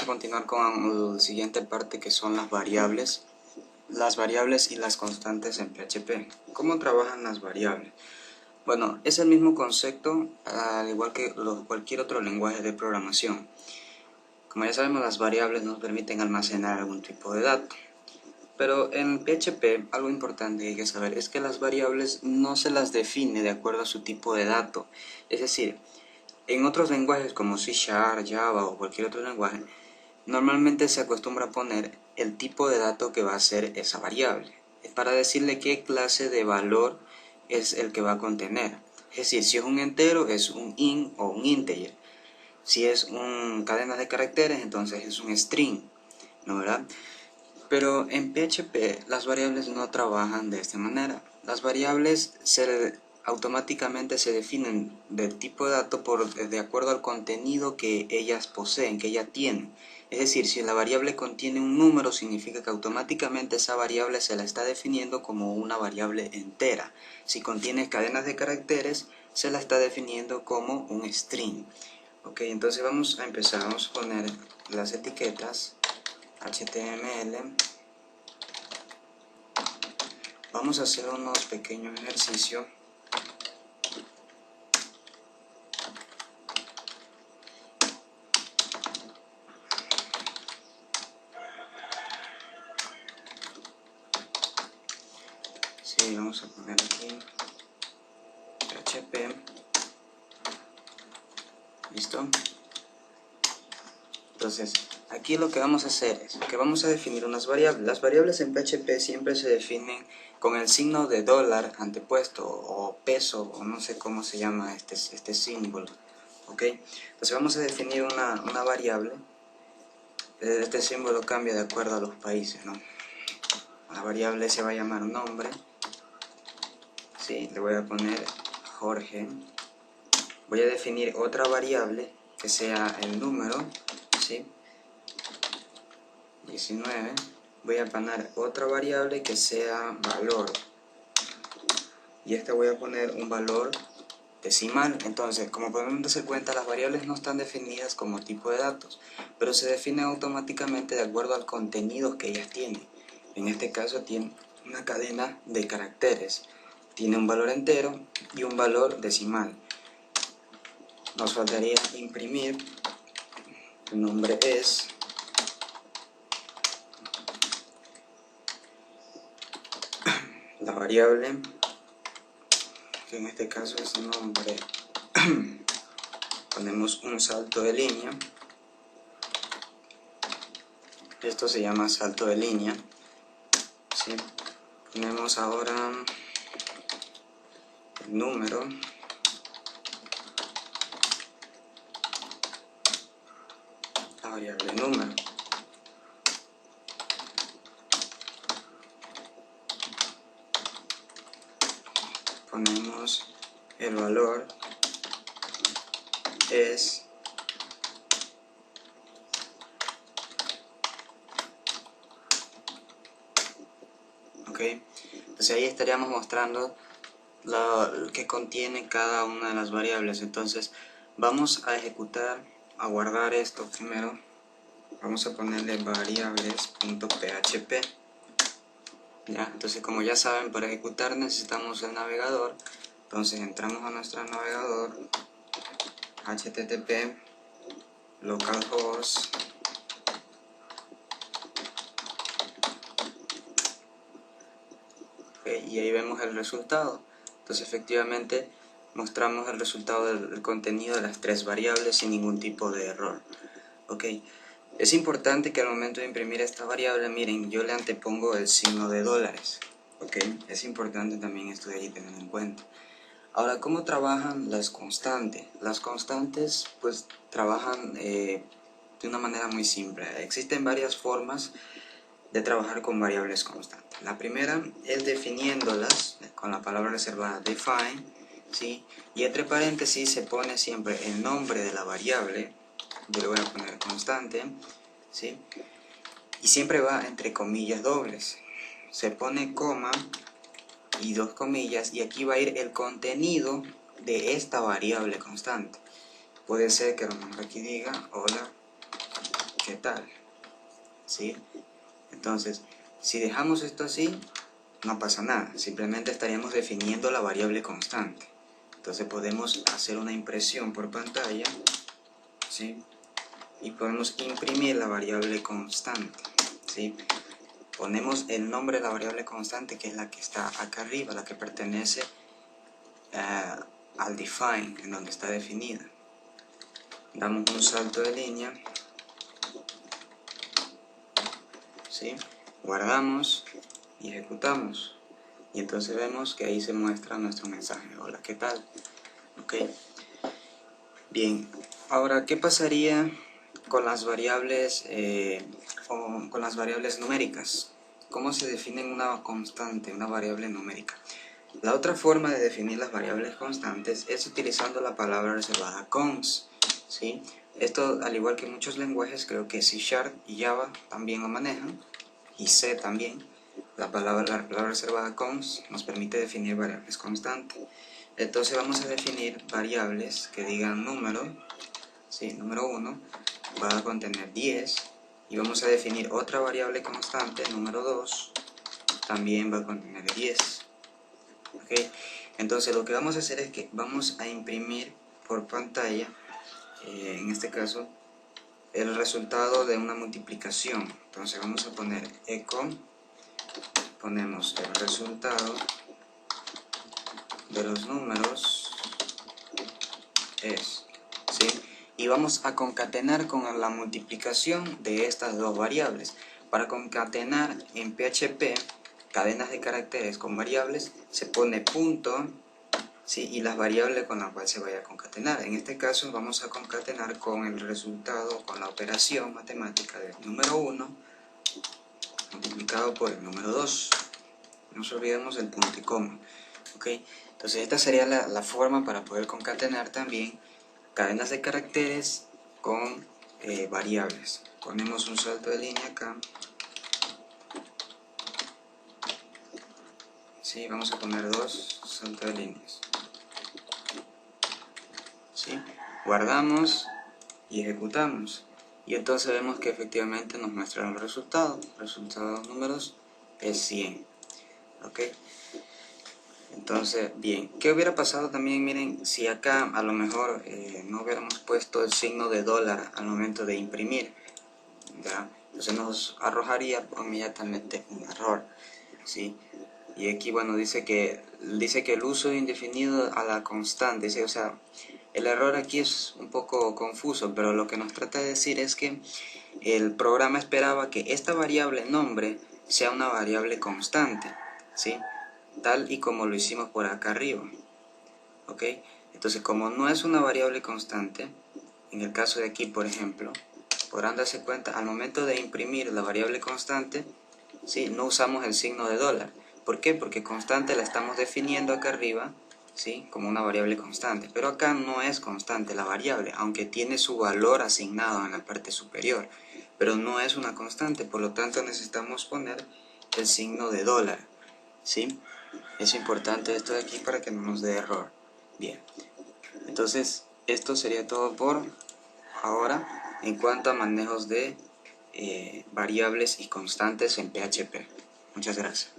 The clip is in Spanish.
a continuar con la siguiente parte, que son las variables y las constantes en PHP. ¿Cómo trabajan las variables? Bueno, es el mismo concepto al igual que cualquier otro lenguaje de programación. Como ya sabemos, las variables nos permiten almacenar algún tipo de dato. Pero en PHP algo importante que hay que saber es que las variables no se las define de acuerdo a su tipo de dato. Es decir, en otros lenguajes como C#, Java o cualquier otro lenguaje, normalmente se acostumbra a poner el tipo de dato que va a ser esa variable, para decirle qué clase de valor es el que va a contener. Es decir, si es un entero es un int o un integer. Si es un cadena de caracteres, entonces es un string, ¿no, verdad? Pero en PHP las variables no trabajan de esta manera. Las variables automáticamente se definen del tipo de dato de acuerdo al contenido que ellas poseen, que ellas tienen. Es decir, si la variable contiene un número, significa que automáticamente esa variable se la está definiendo como una variable entera. Si contiene cadenas de caracteres, se la está definiendo como un string. Ok, entonces vamos a empezar. Vamos a poner las etiquetas HTML. Vamos a hacer unos pequeños ejercicios. Sí, vamos a poner aquí PHP. ¿Listo? Entonces, aquí lo que vamos a hacer es que vamos a definir unas variables. Las variables en PHP siempre se definen con el signo de dólar antepuesto o peso, o no sé cómo se llama este símbolo. ¿Ok? Entonces vamos a definir una variable. Este símbolo cambia de acuerdo a los países, ¿no? La variable se va a llamar nombre. Sí, le voy a poner Jorge. Voy a definir otra variable que sea el número, ¿sí? 19. Voy a poner otra variable que sea valor. Y esta voy a poner un valor decimal. Entonces, como podemos darse cuenta, las variables no están definidas como tipo de datos, pero se definen automáticamente de acuerdo al contenido que ellas tienen. En este caso tiene una cadena de caracteres. Tiene un valor entero y un valor decimal. Nos faltaría imprimir. El nombre es. La variable, que en este caso es nombre. Ponemos un salto de línea. Esto se llama salto de línea. ¿Sí? Ponemos ahora el número. La variable número. Ponemos el valor es. Ok, entonces ahí estaríamos mostrando lo que contiene cada una de las variables. Entonces vamos a ejecutar, a guardar esto primero. Vamos a ponerle variables.php. ¿Ya? Entonces, como ya saben, para ejecutar necesitamos el navegador. Entonces entramos a nuestro navegador, http localhost y ahí vemos el resultado. Entonces efectivamente mostramos el resultado del contenido de las tres variables sin ningún tipo de error. Ok, es importante que al momento de imprimir esta variable, miren, yo le antepongo el signo de dólares. Ok, es importante también esto de ahí tener en cuenta. Ahora, ¿cómo trabajan las constantes? Las constantes pues trabajan de una manera muy simple. Existen varias formas de trabajar con variables constantes. La primera es definiéndolas con la palabra reservada define, ¿sí? Y entre paréntesis se pone siempre el nombre de la variable. Yo le voy a poner constante, ¿sí? Y siempre va entre comillas dobles. Se pone coma y dos comillas, y aquí va a ir el contenido de esta variable constante. Puede ser que a lo mejor aquí diga hola ¿qué tal? ¿Sí? Entonces, si dejamos esto así, no pasa nada, simplemente estaríamos definiendo la variable constante. Entonces podemos hacer una impresión por pantalla, ¿sí? Y podemos imprimir la variable constante, ¿sí? Ponemos el nombre de la variable constante, que es la que está acá arriba, la que pertenece al define, en donde está definida. Damos un salto de línea, ¿sí? Guardamos y ejecutamos. Y entonces vemos que ahí se muestra nuestro mensaje. Hola, ¿qué tal? Ok. Bien, ahora, ¿qué pasaría con las variables con las variables numéricas? ¿Cómo se define una constante, una variable numérica? La otra forma de definir las variables constantes es utilizando la palabra reservada const, ¿sí? Esto, al igual que muchos lenguajes, creo que C# y Java también lo manejan, y C también. La palabra reservada const nos permite definir variables constantes. Entonces vamos a definir variables que digan número, ¿sí? Número 1 va a contener 10, y vamos a definir otra variable constante, número 2, también va a contener 10. ¿Okay? Entonces lo que vamos a hacer es que vamos a imprimir por pantalla, en este caso, el resultado de una multiplicación. Entonces vamos a poner echo, ponemos el resultado de los números es, ¿sí? Y vamos a concatenar con la multiplicación de estas dos variables. Para concatenar en PHP cadenas de caracteres con variables se pone punto, ¿sí? Y las variables con las cuales se vaya a concatenar. En este caso vamos a concatenar con el resultado, con la operación matemática del número 1 multiplicado por el número 2. No nos olvidemos del punto y coma. ¿Okay? Entonces esta sería la forma para poder concatenar también cadenas de caracteres con variables. Ponemos un salto de línea acá. Sí, vamos a poner 2 saltos de líneas. ¿Sí? Guardamos y ejecutamos. Y entonces vemos que efectivamente nos muestra el resultado. El resultado de los números es 100. ¿Ok? Entonces, bien, ¿qué hubiera pasado también? Miren, si acá a lo mejor no hubiéramos puesto el signo de dólar al momento de imprimir, ¿ya? Entonces nos arrojaría inmediatamente un error, ¿sí? Y aquí, bueno, dice que el uso indefinido a la constante, ¿sí? O sea, el error aquí es un poco confuso, pero lo que nos trata de decir es que el programa esperaba que esta variable nombre sea una variable constante, ¿sí? Tal y como lo hicimos por acá arriba, ¿ok? Entonces, como no es una variable constante, en el caso de aquí, por ejemplo, podrán darse cuenta, al momento de imprimir la variable constante, ¿sí? No usamos el signo de dólar. ¿Por qué? Porque constante la estamos definiendo acá arriba, ¿sí? Como una variable constante, pero acá no es constante la variable, aunque tiene su valor asignado en la parte superior, pero no es una constante, por lo tanto necesitamos poner el signo de dólar, ¿sí? Es importante esto de aquí para que no nos dé error. Bien, entonces esto sería todo por ahora en cuanto a manejos de variables y constantes en PHP. Muchas gracias.